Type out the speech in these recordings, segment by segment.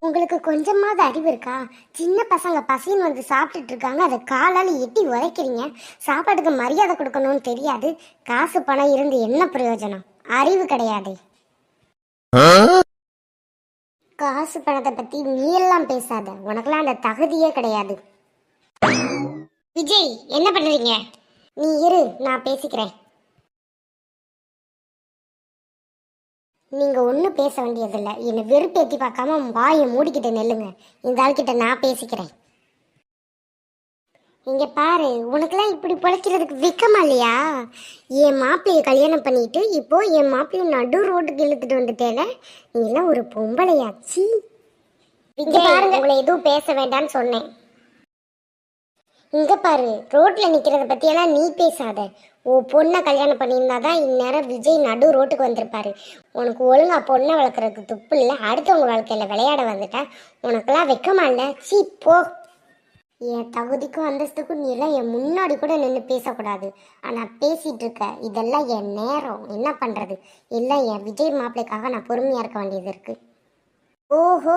உங்களுக்கு கொஞ்சமாவது அறிவு இருக்கா? சின்ன பசங்க பசின்னு வந்து சாப்பிட்டுட்டு இருக்காங்க, அதை காலால் எட்டி உதைக்கிறீங்க. சாப்பாட்டுக்கு மரியாதை கொடுக்கணும்னு தெரியாது. காசு பணம் இருந்து என்ன பிரயோஜனம்? அறிவு கிடையாது. காசு பணத்தை பத்தி நீ எல்லாம் பேசாத, உனக்கெல்லாம் அந்த தகுதியே கிடையாது. விஜய், என்ன பண்றீங்க? நீ இரு, நான் பேசிக்கிறேன். நீங்க ஒன்றும் பேச வேண்டியதில்லை. என்னை வெறுப்பேற்றி பார்க்காம வாயை மூடிக்கிட்டு நெல்லுங்க. இந்த ஆள்கிட்ட நான் பேசிக்கிறேன். இங்க பாரு, உனக்கெல்லாம் இப்படி பிழைக்கிறதுக்கு வெக்கமா இல்லையா? என் மாப்பிள்ளைய கல்யாணம் பண்ணிட்டு இப்போ என் மாப்பிள்ளைய நடு ரோட்டுக்கு இழுத்துட்டு வந்துட்டேல. நீ எல்லாம் ஒரு பொம்பளையாச்சு. இங்க பாருங்க, உங்களை எதுவும் பேச வேண்டாம்னு சொன்னேன். இங்க பாரு, ரோட்ல நிக்கிறத பத்தியெல்லாம் நீ பேசாத. ஓ பொண்ணை கல்யாணம் பண்ணியிருந்தாதான் இந்நேரம் விஜய் நடு ரோட்டுக்கு வந்திருப்பாரு. உனக்கு ஒழுங்கா பொண்ணை வளர்க்குறதுக்கு துப்பு இல்லை. அடுத்தவங்க வாழ்க்கையில விளையாட வந்துட்டா உனக்கெல்லாம் வெக்கமா இல்லை? சீ போ. என் தகுதிக்கும் அந்தஸ்துக்கும் நீ எல்லாம் என் முன்னாடி கூட நின்று பேசக்கூடாது. ஆனால் பேசிட்டு இருக்க. இதெல்லாம் என் நேரம். என்ன பண்றது? எல்லாம் என் விஜய் மாப்பிள்ளைக்காக நான் பொறுமையா இருக்க வேண்டியது இருக்கு. ஓஹோ,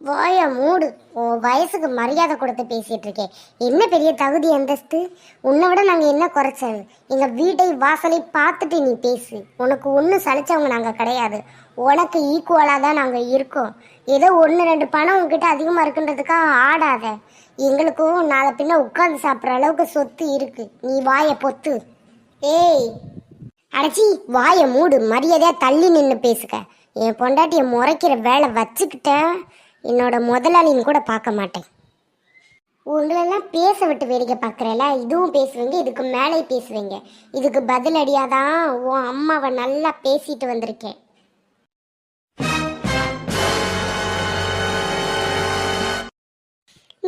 வாய மூடு. உன் வயசுக்கு மரியாதை கொடுத்து பேசிட்டு இருக்கேன். என்ன பெரிய தகுதி அந்தஸ்து? உன்னை விட நாங்கள் என்ன குறைச்சது? எங்கள் வீட்டை வாசலை பார்த்துட்டு நீ பேசு. உனக்கு ஒன்றும் சலிச்சவங்க நாங்கள் கிடையாது. உனக்கு ஈக்குவலாக தான் நாங்கள் இருக்கோம். ஏதோ 1-2 பணம் உங்ககிட்ட அதிகமாக இருக்குன்றதுக்காக ஆடாத. எங்களுக்கும் நாளை பின்ன உட்காந்து சாப்பிட்ற அளவுக்கு சொத்து இருக்கு. நீ வாயை பொத்து. ஏய் அடைச்சி, வாயை மூடு. மரியாதையாக தள்ளி நின்று பேசுக. என் பொண்டாட்டியை முறைக்கிற வேலை வச்சுக்கிட்டேன், என்னோட முதலாளின்னு கூட பார்க்க மாட்டேன். உங்களெல்லாம் பேச விட்டு வேடிக்கை பார்க்குறல. இதுவும் பேசுவீங்க, இதுக்கு மேலே பேசுவீங்க. இதுக்கு பதிலடியாதான் உன் அம்மாவை நல்லா பேசிட்டு வந்திருக்கேன்.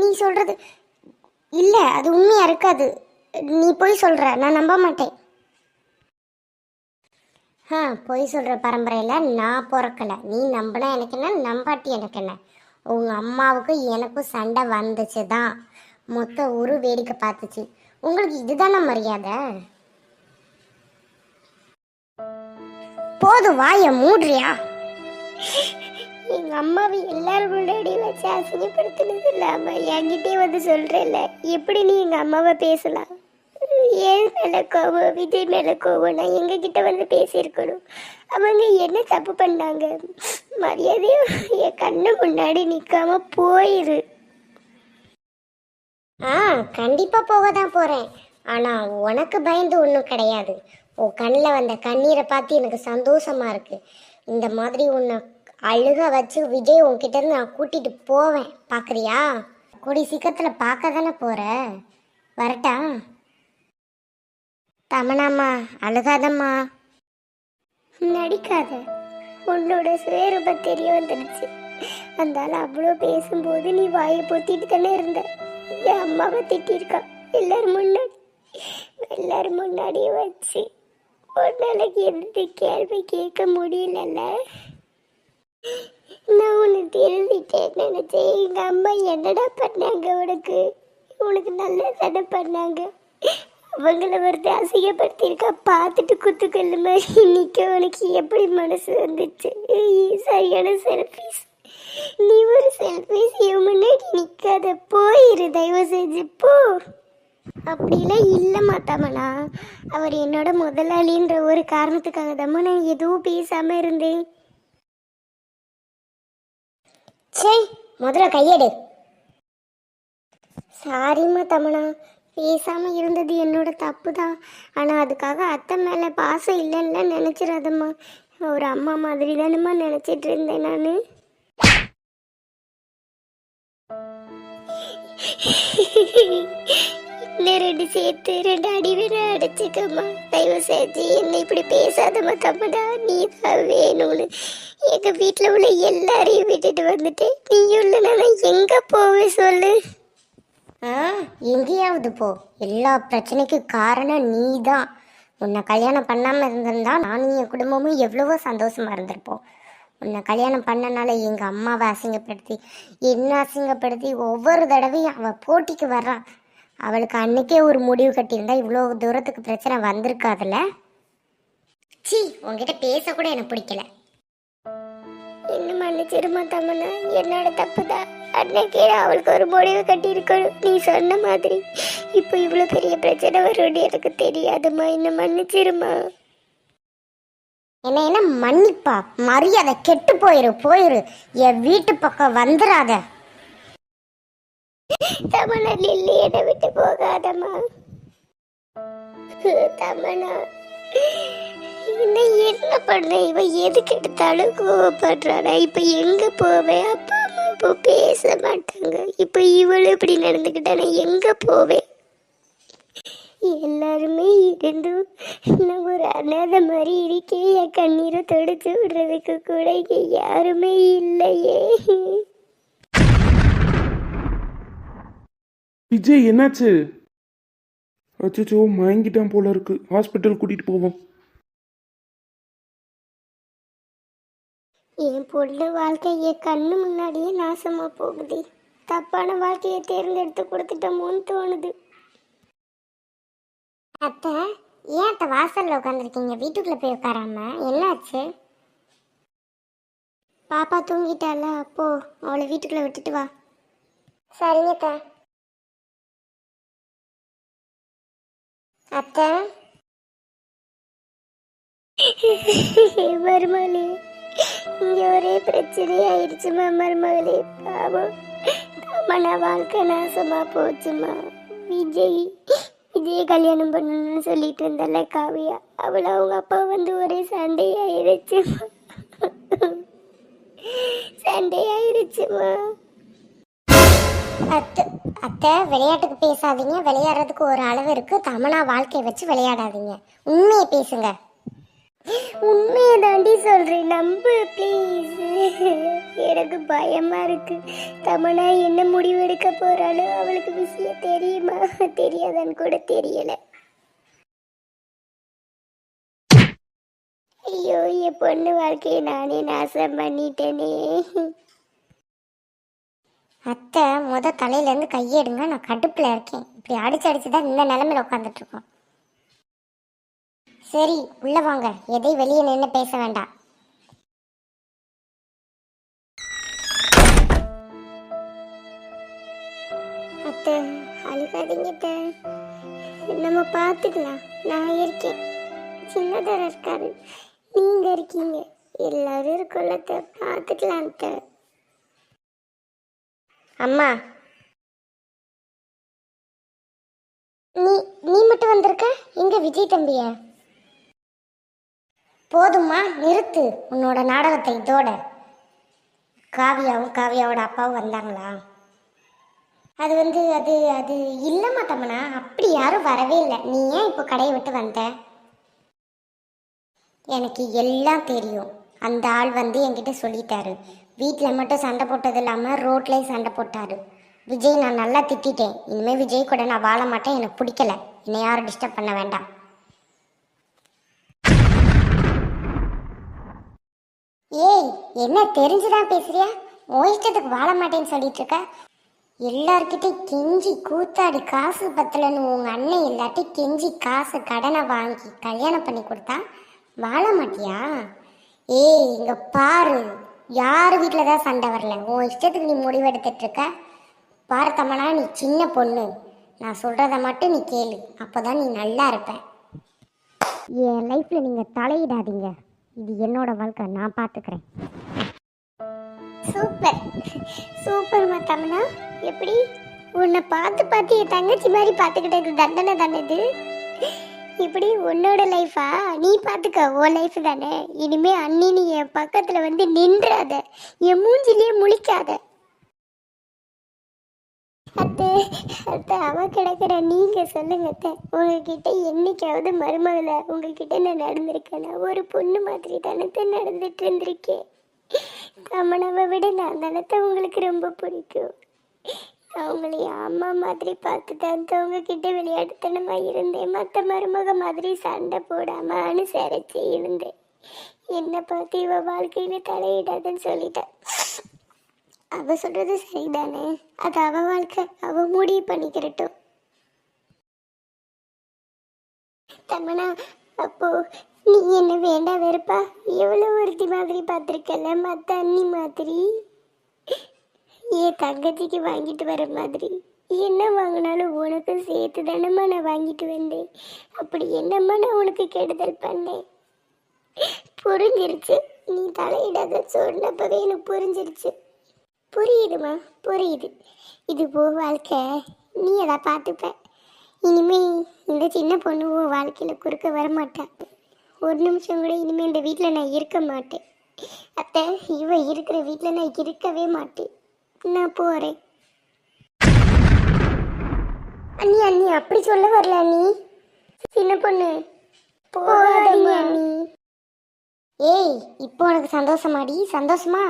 நீ சொல்றது இல்லை, அது உண்மையா இருக்காது. நீ போய் சொல்ற, நான் நம்ப மாட்டேன். பொய் சொல்கிற பரம்பரையில் நான் பிறக்கலை. நீ நம்பினா எனக்கு என்ன, நம்பாட்டி எனக்கு என்ன? உங்கள் அம்மாவுக்கும் எனக்கும் சண்டை வந்துச்சு தான். மொத்த ஒரு வேடிக்கை பார்த்துச்சு. உங்களுக்கு இதுதானே மரியாதை? போதும், வாயை மூடுறியா? எங்கள் அம்மாவை எல்லாரும் முன்னாடி வச்சு அசிங்கப்படுத்தினது இல்லாமல் என்கிட்டே வந்து சொல்கிறேன்ல, எப்படி நீ எங்கள் அம்மாவை பேசலாம்? ஏன் மேலே கோவம், விஜய் மேலே கோவம்? நான் எங்ககிட்ட வந்து பேசியிருக்கணும். அவங்க என்ன தப்பு பண்ணாங்க? மரியாதையும் என் கண்ணு முன்னாடி நிற்காம போயிரு. கண்டிப்பாக போக தான் போகிறேன். ஆனால் உனக்கு பயந்து ஒன்றும் கிடையாது. உன் கண்ணில் வந்த கண்ணீரை பார்த்து எனக்கு சந்தோஷமாக இருக்குது. இந்த மாதிரி உன்னை அழுக வச்சு விஜய் உன்கிட்ட இருந்து நான் கூட்டிகிட்டு போவேன். பார்க்குறியா? கூடி சீக்கிரத்தில் பார்க்க தானே போகிற. வரட்டா? தமனாம்மா, அழுகாதம்மா. நடிக்காத. உன்னோட சுயரூபம் தெரிய வந்துடுச்சு. அதனால அவ்வளோ பேசும்போது நீ வாயை பொத்திட்டு தானே இருந்த. என் அம்மாவை திட்டிருக்கா எல்லாரும் முன்னாடி வச்சு. உன்னால எந்த கேள்வி கேட்க முடியலல்ல. நான் உன்னை திருந்திட்டேன்னு நினைச்சேன். எங்க அம்மா என்னடா பண்ணாங்க உனக்கு? உனக்கு நல்லா தானே பண்ணாங்க. அவங்கள ஒருத்த அசிங்கப்படுத்தியிருக்கா. பார்த்துட்டு குத்துக்கல்லு மாதிரி நிற்க உனக்கு எப்படி மனசு வந்துச்சு? சரியான செல்ஃபீஸ். நீ ஒரு செல்ஃபீஸ் முன்னாடி நிற்காத. போயிரு, தயவு செஞ்சு போ. அப்படிலாம் இல்லை மாத்தாமண்ணா. அவர் என்னோட முதலாளின்ற ஒரு காரணத்துக்காக தான் நான் எதுவும் பேசாமல் இருந்தேன். சரி, முதல்ல கையெடு. சாரிம்மா தமனா, பேசாமல் இருந்தது என்னோட தப்பு தான். ஆனால் அதுக்காக அத்தை மேலே பாசம் இல்லைன்னா நினச்சிடாதம்மா. ஒரு அம்மா மாதிரி தானம்மா நினச்சிட்டு இருந்தேன் நான். இன்னும் 2 சேர்த்து 2 அடி வேணா அடிச்சுக்கம்மா. தயவு செஞ்சு என்னை இப்படி பேசாதம்மா தம்மடா. நீ தான் வேணும்னு எங்கள் வீட்டில் உள்ள எல்லாரையும் விட்டுட்டு வந்துட்டேன். நீயும் இல்லைன்னா நான் எங்கே போவேன் சொல்லு? எங்கேயாவது போ. எல்லா பிரச்சனைக்கும் காரணம் நீ தான். உன்னை கல்யாணம் பண்ணாமல் இருந்திருந்தா நானும் என் குடும்பமும் எவ்வளவோ சந்தோஷமா இருந்திருப்போம். உன்னை கல்யாணம் பண்ணனால எங்கள் அம்மாவை அசிங்கப்படுத்தி என்ன அசிங்கப்படுத்தி ஒவ்வொரு தடவையும் அவள் போட்டிக்கு வர்றான். அவளுக்கு அன்னைக்கே ஒரு முடிவு கட்டியிருந்தா இவ்வளோ தூரத்துக்கு பிரச்சனை வந்திருக்காதுல்ல. சி, உங்ககிட்ட பேச கூட எனக்கு பிடிக்கல. என்ன மன்னிச்சிருமா தமனா, என்னோட தப்புதான். அன்னைக்கே அவளுக்கு ஒரு முடிவு கட்டி இருக்கணும் நீ சொன்ன மாதிரி. இப்போ இவ்வளோ பெரிய பிரச்சனை வரும்னு எனக்கு தெரியாதுமா, என்ன மன்னிச்சிருமா. என்ன மன்னிப்பா? மரியாதை கெட்டு போயிரு. என் வீட்டு பக்கம் வந்துடாத. தமனா லில்லி, என்னை விட்டு போகாதம்மா. தமனா, என்ன பண்ண? இவ எதுக்கு எடுத்தாலும் கோவப்படுறானா? இப்ப எங்க போவேன்? அப்பா அம்மா இப்போ பேச மாட்டாங்க. இப்ப இவளும் இப்படி நடந்துக்கிட்டானா எங்க போவேன்? எல்லாருமே இருந்தும் நான் ஒரு அனாதை மாதிரி இருக்கேன். என் கண்ணீரை தொடச்சு விடுறதுக்கு கூட இங்க யாருமே இல்லையே. விஜய் என்னாச்சு? அச்சோ, மயங்கிட்டான் போல இருக்கு. ஹாஸ்பிட்டல் கூட்டிட்டு போவோம். என் பொண்ணு வாழ்க்கை என் கண்ணு முன்னாடியே நாசமா போகுது. தப்பான வாழ்க்கையை தேர்ந்தெடுத்து கொடுத்துட்டோமோன்னு தோணுது. அத்தை, ஏன் அத்தை வாசல்ல உட்காந்துருக்கீங்க? வீட்டுக்குள்ள போய் உட்காராம என்னாச்சு? பாப்பா தூங்கிட்டால, அப்போ அவளை வீட்டுக்குள்ள விட்டுட்டு வா. சரிங்க அத்தை. அத்தை மருமகளே, இங்க ஒரே பிரச்சனை ஆயிடுச்சுமா மருமகளே. பாவம் தமனா வாழ்க்கை நாசமா போச்சுமா. விஜய் கல்யாணம் பண்ணணும்னு சொல்லிட்டு இருந்தால காவியா, அவளை அவங்க அப்பா வந்து ஒரே சண்டையாயிருச்சுமா. அத்தை விளையாட்டுக்கு பேசாதீங்க. விளையாடுறதுக்கு ஒரு அளவு இருக்கு. தமனா வாழ்க்கையை வச்சு விளையாடாதீங்க. உண்மையை பேசுங்க. உண்மையை தாண்டி சொல்றேன், நம்பு ப்ளீஸ். எனக்கு பயமா இருக்கு. தமனா என்ன முடிவு எடுக்க போறாளோ? அவளுக்கு விஷயம் தெரியுமா தெரியாதான்னு கூட தெரியல. ஐயோ, என் பொண்ணு வாழ்க்கையை நானே நாசம் பண்ணிட்டேனே. அத்தை, தலையில இருந்து கையெடுங்க. நான் கடுப்புல இருக்கேன். இப்படி அடிச்சுதான் இந்த நிலைமையில உட்காந்துட்டு இருக்கோம். சரி, உள்ள வாங்க. எதை வெளியே நின்று பேச வேண்டாம். அத்தை, அழுகாதீங்க அத்தை. நம்ம பார்த்துக்கலாம். நான் இருக்கேன். சின்னதர் இருக்காரு, நீங்க இருக்கீங்க, எல்லாரும் இருக்குள்ளத்தை பார்த்துக்கலாம் அத்தை. அம்மா, நீ மட்டும் வந்திருக்க? எங்க விஜய் தம்பிய? போதுமா, நிறுத்து உன்னோட நாடகத்தை இதோட. காவியாவோட அப்பாவும் வந்தாங்களா? அது அது இல்லைம்மா தம்மனா, அப்படி யாரும் வரவே இல்லை. நீ ஏன் இப்போ கடையை விட்டு வந்த? எனக்கு எல்லாம் தெரியும். அந்த ஆள் என்கிட்ட சொல்லிட்டாரு. வீட்டில் மட்டும் சண்டை போட்டது இல்லாமல் ரோட்லேயும் சண்டை போட்டாரு. விஜய் நான் நல்லா திட்டேன். இனிமேல் விஜய் கூட நான் வாழ மாட்டேன். எனக்கு பிடிக்கல. என்னை யாரும் டிஸ்டர்ப் பண்ண வேண்டாம். ஏய், என்ன தெரிஞ்சுதான் பேசுறியா? உன் இஷ்டத்துக்கு வாழ மாட்டேன்னு சொல்லிட்டு இருக்க. எல்லார்கிட்டையும் கெஞ்சி கூத்தாடி காசு பத்தலன்னு உங்கள் அண்ணன் எல்லாத்தையும் கெஞ்சி காசு கடனை வாங்கி கல்யாணம் பண்ணி கொடுத்தா வாழ மாட்டியா? ஏய், இங்கே பாரு, யார் வீட்டில் தான் சண்டை வரல. உன் இஷ்டத்துக்கு நீ முடிவெடுத்துட்டு இருக்க. பாரு தம்மனா, நீ சின்ன பொண்ணு. நான் சொல்கிறத மட்டும் நீ கேளு. அப்போ தான் நீ நல்லா இருப்ப. என் லைஃப்பில் நீங்கள் தலையிடாதீங்க. இது என்னோட வாழ்க்கை, நான் பார்த்துக்கிறேன். சூப்பர் சூப்பர்மா தமனா. எப்படி உன்னை பார்த்து என் தங்கச்சி மாதிரி பார்த்துக்கிட்டது தண்டனை தானே இது? இப்படி உன்னோட லைஃபா? நீ பார்த்துக்க, உன் லைஃப் தானே. இனிமே அண்ணி நீ என் பக்கத்தில் நின்றாத, என் மூஞ்சிலேயே முழிக்காத. அத்தை அவ கிடக்குற, நீங்க சொல்லுங்க அத்தை. உங்ககிட்ட என்னைக்காவது மருமகளை உங்ககிட்ட நான் நடந்திருக்கேன்னா ஒரு பொண்ணு மாதிரி தானத்தை நடந்துட்டு இருந்திருக்கேன். தமனாவை விட நான் தானத்தை உங்களுக்கு ரொம்ப பிடிக்கும். நான் உங்களை அம்மா மாதிரி பார்த்து தான் உங்ககிட்ட விளையாட்டுத்தனமா இருந்தேன். மற்ற மருமக மாதிரி சண்டை போடாம அனுசரிச்சு இருந்தேன். என்னை பார்த்து இவ வாழ்க்கையில தலையிடாதுன்னு சொல்லிட்டேன். அவ சொல்றது சரிதானே? அது அவ வாழ்க்கை, அவ முடிவு பண்ணிக்கிறட்டும். தமனா, அப்போ நீ என்ன வேண்டாம் வெறுப்பா எவ்வளோ ஒருத்தி மாதிரி பார்த்துருக்கல, மற்ற அண்ணி மாதிரி, என் தங்கச்சிக்கு வாங்கிட்டு வர மாதிரி என்ன வாங்கினாலும் உனக்கு சேர்த்து தானம்மா நான் வாங்கிட்டு வந்தேன். அப்படி என்னம்மா நான் உனக்கு கெடுதல் பண்ணேன்? புரிஞ்சிருச்சு, நீ தலையிடாத சொன்னப்பவே எனக்கு புரிஞ்சிருச்சு. புரியுதுமா, புரியுது. இது போ வாழ்க்கை, நீ அதை பார்த்துப்ப. இனிமே இந்த சின்ன பொண்ணு உன் வாழ்க்கையில் குறுக்க வரமாட்டேன். ஒரு நிமிஷம் கூட இனிமே இந்த வீட்டில் நான் இருக்க மாட்டேன். அத்தை, இவ இருக்கிற வீட்டில் நான் இருக்கவே மாட்டேன். நான் போகிறேன். அண்ணி அண்ணி அப்படி சொல்ல வரல அண்ணி. சின்ன பொண்ணு போகாதீங்க அண்ணி. ஏய், இப்போ உனக்கு சந்தோஷமாடி? சந்தோஷமா?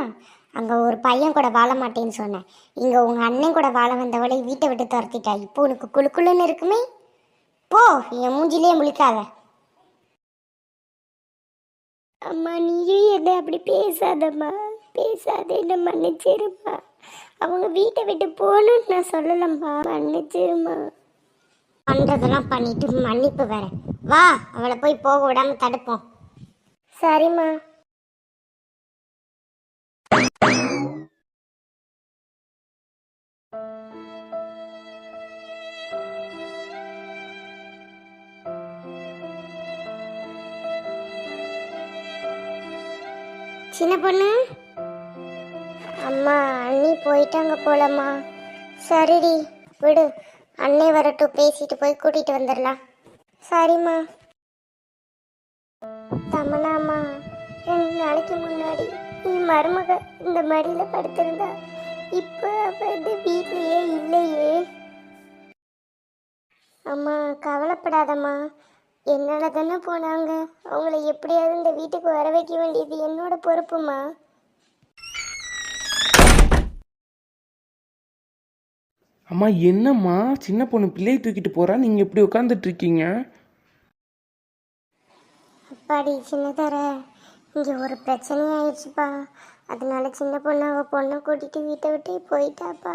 அங்கே ஒரு பையன் கூட வாழ மாட்டேன்னு சொன்னேன், இங்கே உங்கள் அண்ணன் கூட வாழ வந்தவளை வீட்டை விட்டு துரத்திட்டா. இப்போ உனக்கு குழுக்குள்ளுன்னு இருக்குமே. போ, என் மூஞ்சிலே முழிக்காத. அம்மா, நீயும் என்ன அப்படி பேசாதம்மா, பேசாத, என்ன மன்னிச்சிருமா. அவங்க வீட்டை விட்டு போகணும்னு நான் சொல்லலம்மா, மன்னிச்சிருமா. பண்ணுறதெல்லாம் பண்ணிட்டு மன்னிப்பு வேற. வா, அவளை போய் போக விடாம தடுப்போம். சரிம்மா. சின்ன பொண்ணு, அம்மா அண்ணி போயிட்டாங்க போலம்மா. சரிடி, விடு, அண்ணே வரட்டும், பேசிட்டு போய் கூட்டிட்டு வந்துடலாம். சரிம்மா. தமனாம்மா, 2 நாளைக்கு முன்னாடி என் மருமக இந்த மடியில் படுத்திருந்தா. இப்போ அவ இந்த வீட்லேயே இல்லையே. அம்மா கவலைப்படாதம்மா, என்னால் தானே போனாங்க. அவங்கள எப்படியாவது இந்த வீட்டுக்கு வர வைக்க வேண்டியது என்னோட பொறுப்புமா. அம்மா என்னம்மா, சின்ன பொண்ணு பிள்ளையை தூக்கிட்டு போறா, நீங்கள் எப்படி உட்காந்துட்டு இருக்கீங்க? அப்பாடி சின்னதர, இங்கே ஒரு பிரச்சனை ஆயிடுச்சுப்பா. அதனால சின்ன பொண்ணு அவள் பொண்ணை கூட்டிட்டு வீட்டை விட்டு போயிட்டாப்பா.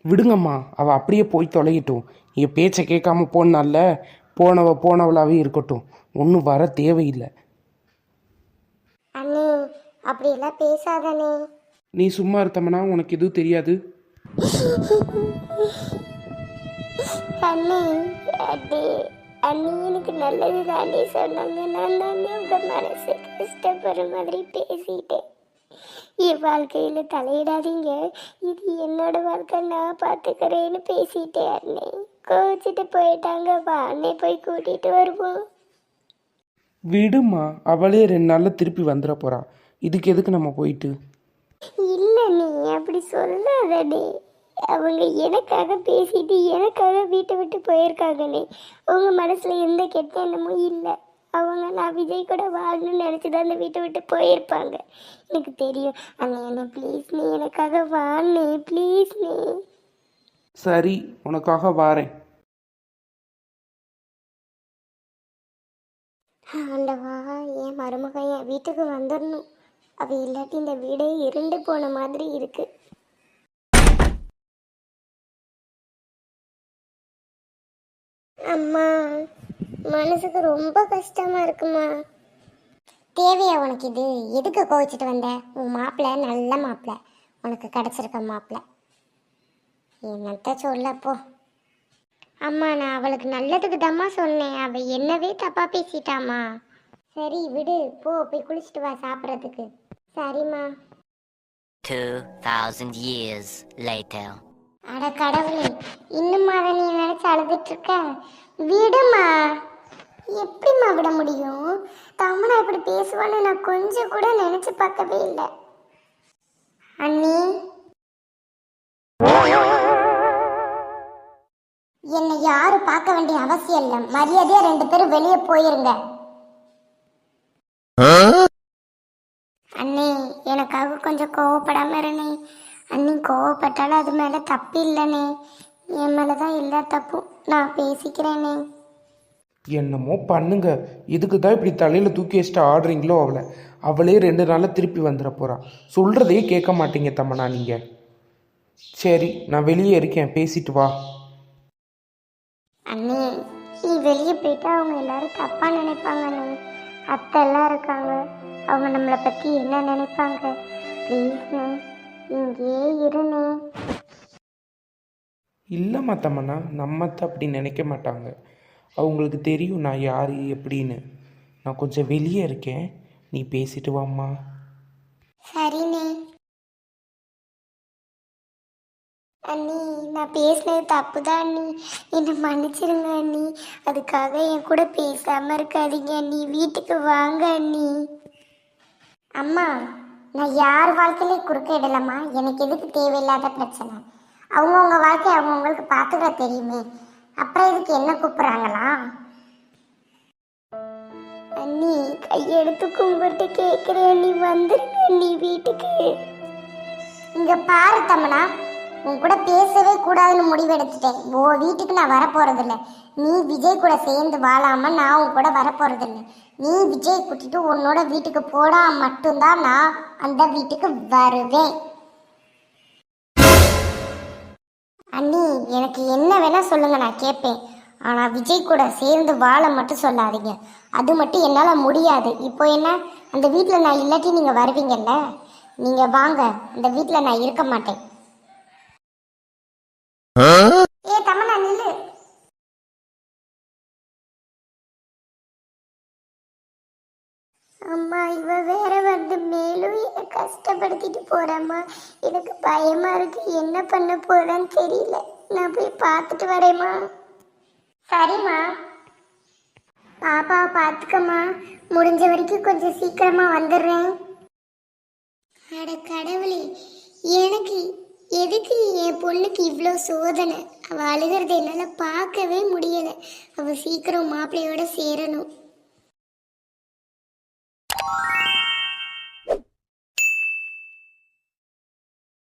விடுங்கம்மா, அவள் அப்படியே போய் தொலையட்டும். என் பேச்சை கேட்காம போனால போனவளாவே இருக்கட்டும், ஒன்றும் வர தேவையில்லை. அண்ணே, அப்படியெல்லாம் பேசாதானே. நீ சும்மா இருத்தம்னா, உனக்கு எதுவும் தெரியாது. அண்ணே, அது அண்ணி எனக்கு நல்லது தானே சொன்னாங்க. நான் தானே உங்க மனசு கஷ்டப்படுற மாதிரி பேசிட்டேன். என் வாழ்க்கையில் தலையிடாதீங்க, இது என்னோட வாழ்க்கை, நான் பார்த்துக்கிறேன்னு பேசிட்டேன். அண்ணே கோச்சிட்டு போயிட்டாங்க. வா அண்ணே, போய் கூட்டிட்டு வருவோம். விடுமா, அவளே 2 நாளில் திருப்பி வந்துட போறா. இதுக்கு எதுக்கு நம்ம போயிட்டு? இல்லை, நீ அப்படி சொல்லாதே. அவங்க எனக்காக பேசிட்டு எனக்காக வீட்டை விட்டு போயிருக்காங்கண்ணே. அவங்க மனசில் எந்த கெட்ட எண்ணமும் இல்லை. அவங்க நான் விஜய் கூட வாழணும்னு நினச்சி தான் அந்த வீட்டை விட்டு போயிருப்பாங்க. எனக்கு தெரியும். அண்ணே அண்ணே ப்ளீஸ், நீ எனக்காக வாண்ணே, ப்ளீஸ் நீ. சரி, உனக்காக வாரேன். ஆண்டவா, என் மருமகன் என் வீட்டுக்கு வந்துடணும். அவ இல்லாட்டி இந்த வீடே இருண்டு போன மாதிரி இருக்கு. அம்மா, மனசுக்கு ரொம்ப கஷ்டமா இருக்குமா. தேவையா உனக்கு இது? எதுக்கு கோவிச்சிட்டு வந்த? உன் மாப்பிள்ளை நல்ல மாப்பிள்ளை, உனக்கு கிடச்சிருக்க மாப்பிள்ளை. என்னத்த சொல்லப்போ. அம்மா, நான் அவளுக்கு நல்லதுக்கு தாம்மா சொன்னேன். அவள் என்னவே தப்பாக பேசிட்டாம்மா. சரி விடு, போ போய் குளிச்சுட்டு வா சாப்பிட்றதுக்கு. சரிம்மா. 2000 years later. அட கடவுளே, இன்னும் அதை நீ நினச்சி அழுதுட்டு இருக்க? விடுமா. எப்படிம்மா விட முடியும்? தம்மனா இப்படி பேசுவான்னு நான் கொஞ்சம் கூட நினச்சி பார்க்கவே இல்லை. அண்ணி, என்னை யாரும் பார்க்க வேண்டிய அவசியம் இல்லை. மரியாதையா 2 பேரும் வெளியே போயிருங்க. அண்ணே, எனக்காக கொஞ்சம் கோவப்படாம இருண்ணே. அண்ணி கோவப்பட்டாலும் அது மேலே தப்பு இல்லைண்ணே. என் மேலே தான் எல்லா தப்பும். நான் பேசிக்கிறேனே. என்னமோ பண்ணுங்க, இதுக்கு தான் இப்படி தலையில் தூக்கி வச்சுட்டு ஆடுறீங்களோ அவளை. அவளே 2 நாளில் திருப்பி வந்துட போறா. சொல்கிறதே கேட்க மாட்டீங்க தம்மனா நீங்கள். சரி, நான் வெளியே இருக்கேன், பேசிட்டு வா. அண்ணே, வெளியே போயிட்டா அவங்க எல்லாரும் தப்பா நினைப்பாங்கண்ணே. அத்தை எல்லாம் இருக்காங்க, அவங்க நம்மளை பத்தி என்ன நினைப்பாங்க? ப்ளீஸ்ண்ணே, இங்கேயே இருண்ணே. இல்லைம்மா தமன்னா, நம்மத்தை அப்படி நினைக்க மாட்டாங்க. அவங்களுக்கு தெரியும் நான் யார் எப்படின்னு. நான் கொஞ்சம் வெளியே இருக்கேன், நீ பேசிட்டு வாம்மா. சரிண்ணே. அண்ணி, நான் பேசினது தப்பு தான் அண்ணி, என்னை மன்னிச்சிருங்க அண்ணி. அதுக்காக என் கூட பேசாம இருக்காதீங்க அண்ணி, வீட்டுக்கு வாங்க அண்ணி. அம்மா, நான் யார் வாழ்க்கையிலே குறுக்க இடலம்மா. எனக்கு எதுக்கு தேவையில்லாத பிரச்சனை? அவங்கவுங்க வாழ்க்கை அவங்கவுங்களுக்கு பார்த்துக்க தெரியுமே, அப்புறம் இதுக்கு என்ன கூப்பிட்றாங்களா? அண்ணி, கையெடுத்து கும்பிட்டு கேட்குறேன் அண்ணி, வந்துருங்க அண்ணி வீட்டுக்கு. இங்க பாரு தம்மனா, உன் கூட பேசவே கூடாதுன்னு முடிவெடுத்துட்டேன். ஓ வீட்டுக்கு நான் வரப்போறதில்ல. நீ விஜய் கூட சேர்ந்து வாழாம நான் உன் கூட வரப்போறதில்லை. நீ விஜய் கூட்டிட்டு உன்னோட வீட்டுக்கு போடா மட்டும்தான் நான் அந்த வீட்டுக்கு வருவேன். அண்ணி, எனக்கு என்ன வேணா சொல்லுங்க, நான் கேட்பேன். ஆனா விஜய் கூட சேர்ந்து வாழ மட்டும் சொல்லாதீங்க. அது மட்டும் என்னால முடியாது. இப்போ என்ன, அந்த வீட்டில் நான் இல்லாட்டி நீங்க வருவீங்கல்ல? நீங்க வாங்க, அந்த வீட்டில் நான் இருக்க மாட்டேன். ஏ தமனா, நில்லு. அம்மா, இவ வேற வந்து மேலும் என்னை கஷ்டப்படுத்திட்டு போறம்மா. எனக்கு பயமா இருக்கு, என்ன பண்ண போறேன்னு தெரியல. நான் போய் பார்த்துட்டு வரேம்மா. சரிம்மா. பாப்பா பார்த்துக்கம்மா, முடிஞ்ச வரைக்கும் கொஞ்சம் சீக்கிரமா வந்துடுறேன். அட கடவுளே, எனக்கு எதுக்கு என் பொண்ணுக்கு இவ்வளோ சோதனை? அவள் அழுகிறத என்னால் பார்க்கவே முடியலை. அவள் சீக்கிரம் மாப்பிள்ளையோட சேரணும்.